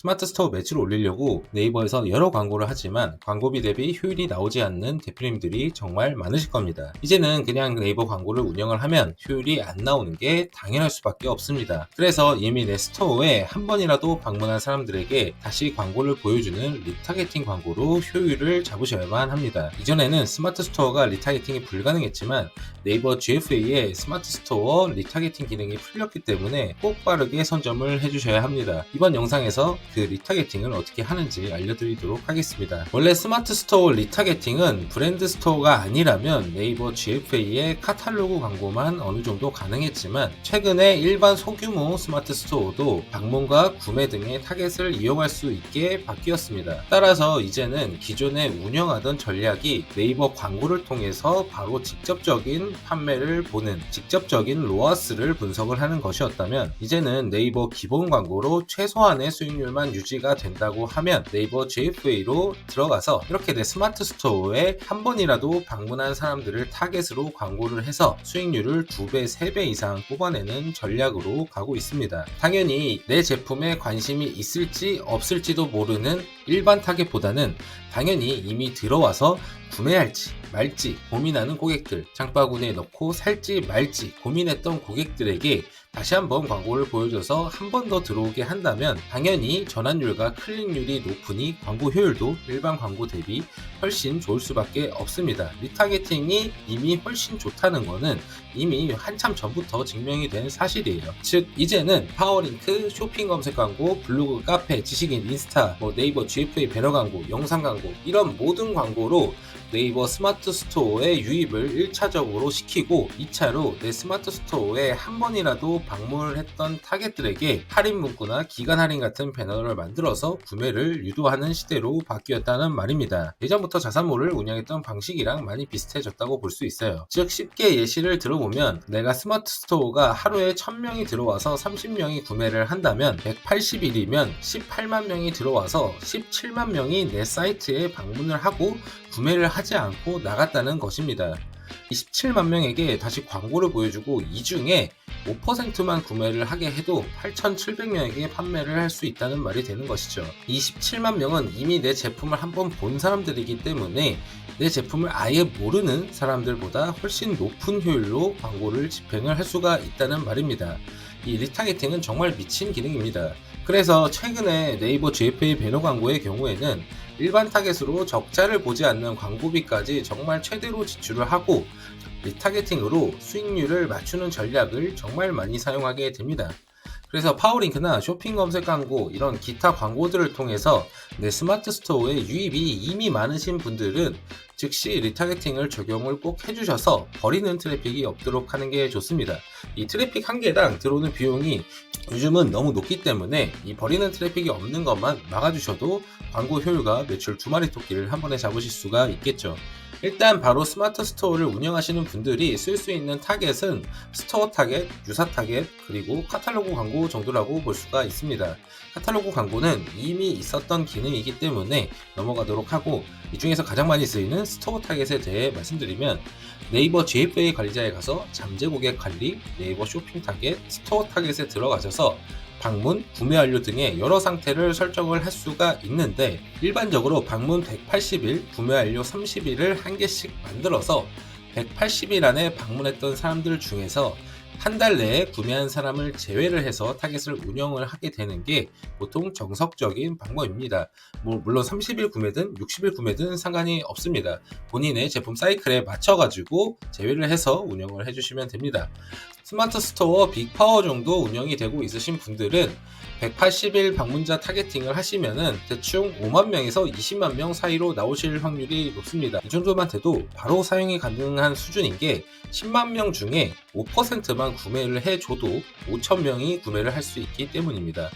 스마트 스토어 매출을 올리려고 네이버에서 여러 광고를 하지만 광고비 대비 효율이 나오지 않는 대표님들이 정말 많으실 겁니다. 이제는 그냥 네이버 광고를 운영을 하면 효율이 안 나오는 게 당연할 수밖에 없습니다. 그래서 이미 내 스토어에 한 번이라도 방문한 사람들에게 다시 광고를 보여주는 리타게팅 광고로 효율을 잡으셔야만 합니다. 이전에는 스마트 스토어가 리타게팅이 불가능했지만 네이버 GFA의 스마트 스토어 리타게팅 기능이 풀렸기 때문에 꼭 빠르게 선점을 해주셔야 합니다. 이번 영상에서 그 리타게팅을 어떻게 하는지 알려드리도록 하겠습니다. 원래 스마트 스토어 리타게팅은 브랜드 스토어가 아니라면 네이버 GFA의 카탈로그 광고만 어느 정도 가능했지만 최근에 일반 소규모 스마트 스토어도 방문과 구매 등의 타겟을 이용할 수 있게 바뀌었습니다. 따라서 이제는 기존에 운영하던 전략이 네이버 광고를 통해서 바로 직접적인 판매를 보는 직접적인 로아스를 분석을 하는 것이었다면 이제는 네이버 기본 광고로 최소한의 수익률만 유지가 된다고 하면 네이버 GFA로 들어가서 이렇게 내 스마트 스토어에 한 번이라도 방문한 사람들을 타겟으로 광고를 해서 수익률을 2배, 3배 이상 뽑아내는 전략으로 가고 있습니다. 당연히 내 제품에 관심이 있을지 없을지도 모르는 일반 타겟보다는 당연히 이미 들어와서 구매할지 말지 고민하는 고객들, 장바구니에 넣고 살지 말지 고민했던 고객들에게 다시 한번 광고를 보여줘서 한 번 더 들어오게 한다면 당연히 전환율과 클릭률이 높으니 광고 효율도 일반 광고 대비 훨씬 좋을 수밖에 없습니다. 리타게팅이 이미 훨씬 좋다는 거는 이미 한참 전부터 증명이 된 사실이에요. 즉 이제는 파워링크, 쇼핑 검색 광고, 블로그, 카페, 지식인, 인스타, 네이버 GFA 배너 광고, 영상 광고 이런 모든 광고로 네이버 스마트 스토어에 유입을 1차적으로 시키고 2차로 내 스마트 스토어에 한 번이라도 방문을 했던 타겟들에게 할인 문구나 기간 할인 같은 배너를 만들어서 구매를 유도하는 시대로 바뀌었다는 말입니다. 예전부터 자사몰을 운영했던 방식이랑 많이 비슷해졌다고 볼 수 있어요. 즉 쉽게 예시를 들어보면 내가 스마트 스토어가 하루에 1000명이 들어와서 30명이 구매를 한다면 180일이면 18만 명이 들어와서 17만 명이 내 사이트에 방문을 하고 구매를 하지 않고 나갔다는 것입니다. 27만 명에게 다시 광고를 보여주고 이 중에 5%만 구매를 하게 해도 8,700명에게 판매를 할 수 있다는 말이 되는 것이죠. 27만 명은 이미 내 제품을 한번 본 사람들이기 때문에 내 제품을 아예 모르는 사람들보다 훨씬 높은 효율로 광고를 집행을 할 수가 있다는 말입니다. 이 리타게팅은 정말 미친 기능입니다. 그래서 최근에 네이버 GFA 배너 광고의 경우에는 일반 타겟으로 적자를 보지 않는 광고비까지 정말 최대로 지출을 하고 리타게팅으로 수익률을 맞추는 전략을 정말 많이 사용하게 됩니다. 그래서 파워링크나 쇼핑 검색 광고 이런 기타 광고들을 통해서 내 스마트 스토어에 유입이 이미 많으신 분들은 즉시 리타게팅을 적용을 꼭 해주셔서 버리는 트래픽이 없도록 하는 게 좋습니다. 이 트래픽 한 개당 들어오는 비용이 요즘은 너무 높기 때문에 이 버리는 트래픽이 없는 것만 막아주셔도 광고 효율과 매출 2마리 토끼를 한 번에 잡으실 수가 있겠죠. 일단 바로 스마트 스토어를 운영하시는 분들이 쓸 수 있는 타겟은 스토어 타겟, 유사 타겟, 그리고 카탈로그 광고 정도라고 볼 수가 있습니다. 카탈로그 광고는 이미 있었던 기능이기 때문에 넘어가도록 하고 이 중에서 가장 많이 쓰이는 스토어 타겟에 대해 말씀드리면 네이버 GFA 관리자에 가서 잠재 고객 관리, 네이버 쇼핑 타겟, 스토어 타겟에 들어가셔서 방문, 구매 완료 등의 여러 상태를 설정을 할 수가 있는데 일반적으로 방문 180일, 구매 완료 30일을 한 개씩 만들어서 180일 안에 방문했던 사람들 중에서 한 달 내에 구매한 사람을 제외를 해서 타겟을 운영을 하게 되는 게 보통 정석적인 방법입니다. 물론 30일 구매든 60일 구매든 상관이 없습니다. 본인의 제품 사이클에 맞춰가지고 제외를 해서 운영을 해주시면 됩니다. 스마트 스토어 빅파워 정도 운영이 되고 있으신 분들은 180일 방문자 타겟팅을 하시면은 대충 5만 명에서 20만 명 사이로 나오실 확률이 높습니다. 이 정도만 돼도 바로 사용이 가능한 수준인 게 10만 명 중에 5%만 구매를 해줘도 5,000명이 구매를 할 수 있기 때문입니다.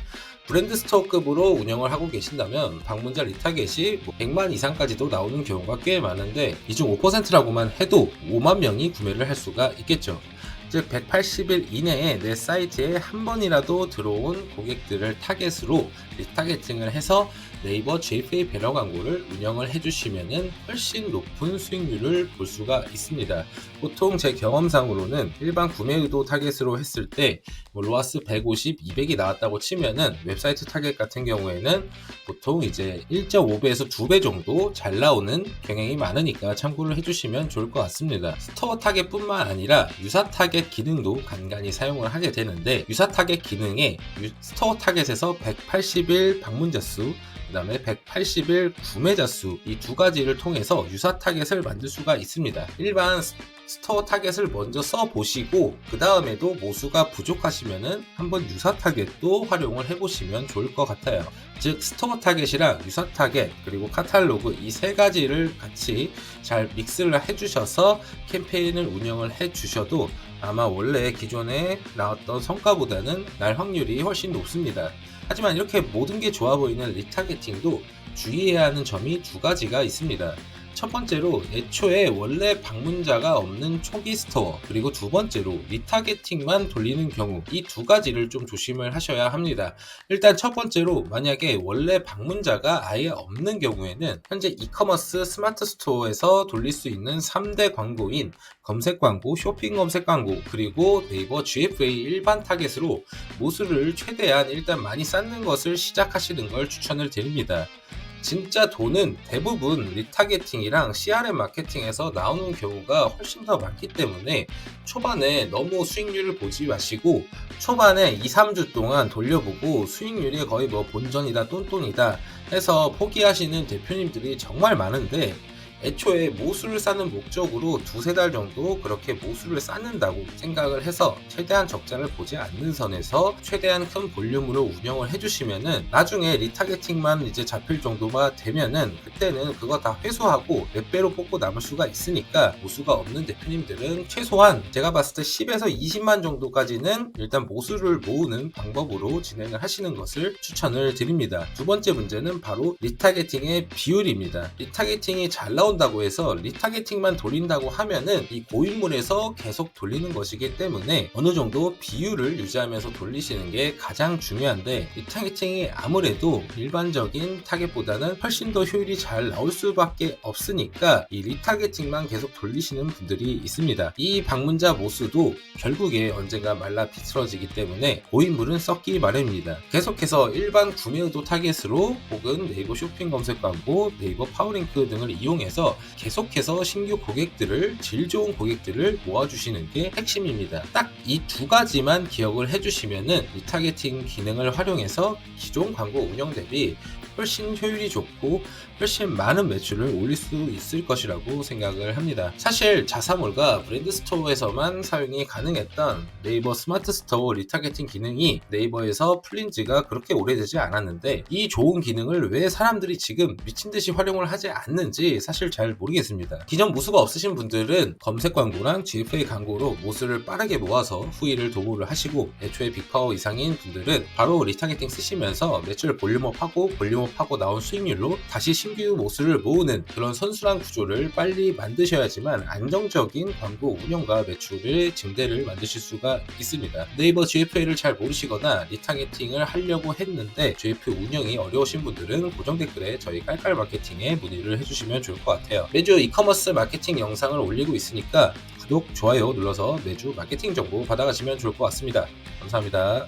브랜드 스토어급으로 운영을 하고 계신다면 방문자 리타겟이 100만 이상까지도 나오는 경우가 꽤 많은데 이 중 5%라고만 해도 5만 명이 구매를 할 수가 있겠죠. 즉 180일 이내에 내 사이트에 한 번이라도 들어온 고객들을 타겟으로 리타겟팅을 해서 네이버 GFA 배너 광고를 운영을 해주시면은 훨씬 높은 수익률을 볼 수가 있습니다. 보통 제 경험상으로는 일반 구매 의도 타겟으로 했을 때 로아스 150, 200이 나왔다고 치면은 웹사이트 타겟 같은 경우에는 보통 이제 1.5배에서 2배 정도 잘 나오는 경향이 많으니까 참고를 해주시면 좋을 것 같습니다. 스토어 타겟뿐만 아니라 유사 타겟 기능도 간간히 사용을 하게 되는데, 유사 타겟 기능에 스토어 타겟에서 180일 방문자 수, 그 다음에 180일 구매자 수, 이 두 가지를 통해서 유사 타겟을 만들 수가 있습니다. 일반 스토어 타겟을 먼저 써보시고 그 다음에도 모수가 부족하시면은 한번 유사 타겟도 활용을 해보시면 좋을 것 같아요. 즉 스토어 타겟이랑 유사 타겟 그리고 카탈로그 이 세 가지를 같이 잘 믹스를 해주셔서 캠페인을 운영을 해주셔도 아마 원래 기존에 나왔던 성과보다는 날 확률이 훨씬 높습니다. 하지만 이렇게 모든 게 좋아 보이는 리타겟팅도 주의해야 하는 점이 두 가지가 있습니다. 첫 번째로 애초에 원래 방문자가 없는 초기 스토어, 그리고 두 번째로 리타겟팅만 돌리는 경우, 이 두 가지를 좀 조심을 하셔야 합니다. 일단 첫 번째로 만약에 원래 방문자가 아예 없는 경우에는 현재 이커머스 스마트 스토어에서 돌릴 수 있는 3대 광고인 검색 광고, 쇼핑 검색 광고, 그리고 네이버 GFA 일반 타겟으로 모수를 최대한 일단 많이 쌓는 것을 시작하시는 걸 추천을 드립니다. 진짜 돈은 대부분 리타겟팅이랑 CRM 마케팅에서 나오는 경우가 훨씬 더 많기 때문에 초반에 너무 수익률을 보지 마시고 초반에 2, 3주 동안 돌려보고 수익률이 거의 뭐 본전이다 똔똔이다 해서 포기하시는 대표님들이 정말 많은데, 애초에 모수를 쌓는 목적으로 두세 달 정도 그렇게 모수를 쌓는다고 생각을 해서 최대한 적자를 보지 않는 선에서 최대한 큰 볼륨으로 운영을 해주시면은 나중에 리타겟팅만 이제 잡힐 정도가 되면은 그때는 그거 다 회수하고 몇 배로 뽑고 남을 수가 있으니까, 모수가 없는 대표님들은 최소한 제가 봤을 때 10에서 20만 정도까지는 일단 모수를 모으는 방법으로 진행을 하시는 것을 추천을 드립니다. 두 번째 문제는 바로 리타겟팅의 비율입니다. 리타겟팅이 잘 나온다고 해서 리타겟팅만 돌린다고 하면은 이 고인물에서 계속 돌리는 것이기 때문에 어느 정도 비율을 유지하면서 돌리시는 게 가장 중요한데, 리타겟팅이 아무래도 일반적인 타겟보다는 훨씬 더 효율이 잘 나올 수밖에 없으니까 이 리타겟팅만 계속 돌리시는 분들이 있습니다. 이 방문자 모수도 결국에 언젠가 말라 비틀어지기 때문에 고인물은 썩기 마련입니다. 계속해서 일반 구매 의도 타겟으로 혹은 네이버 쇼핑 검색 광고, 네이버 파워링크 등을 이용해서 계속해서 신규 고객들을, 질 좋은 고객들을 모아주시는 게 핵심입니다. 딱 이 두 가지만 기억을 해주시면은 리타겟팅 기능을 활용해서 기존 광고 운영 대비 훨씬 효율이 좋고 훨씬 많은 매출을 올릴 수 있을 것이라고 생각을 합니다. 사실 자사몰과 브랜드 스토어에서만 사용이 가능했던 네이버 스마트 스토어 리타겟팅 기능이 네이버에서 풀린 지가 그렇게 오래되지 않았는데, 이 좋은 기능을 왜 사람들이 지금 미친듯이 활용을 하지 않는지 사실 잘 모르겠습니다. 기존 모수가 없으신 분들은 검색 광고랑 GFA 광고로 모수를 빠르게 모아서 후위를 도모를 하시고, 애초에 빅파워 이상인 분들은 바로 리타겟팅 쓰시면서 매출 볼륨업하고 나온 수익률로 다시 신규 모수를 모으는 그런 선순환 구조를 빨리 만드셔야지만 안정적인 광고 운영과 매출의 증대를 만드실 수가 있습니다. 네이버 GFA를 잘 모르시거나 리타겟팅을 하려고 했는데 GFA 운영이 어려우신 분들은 고정 댓글에 저희 깔깔 마케팅에 문의를 해주시면 좋을 것 같아요. 매주 이커머스 마케팅 영상을 올리고 있으니까 구독, 좋아요 눌러서 매주 마케팅 정보 받아가시면 좋을 것 같습니다. 감사합니다.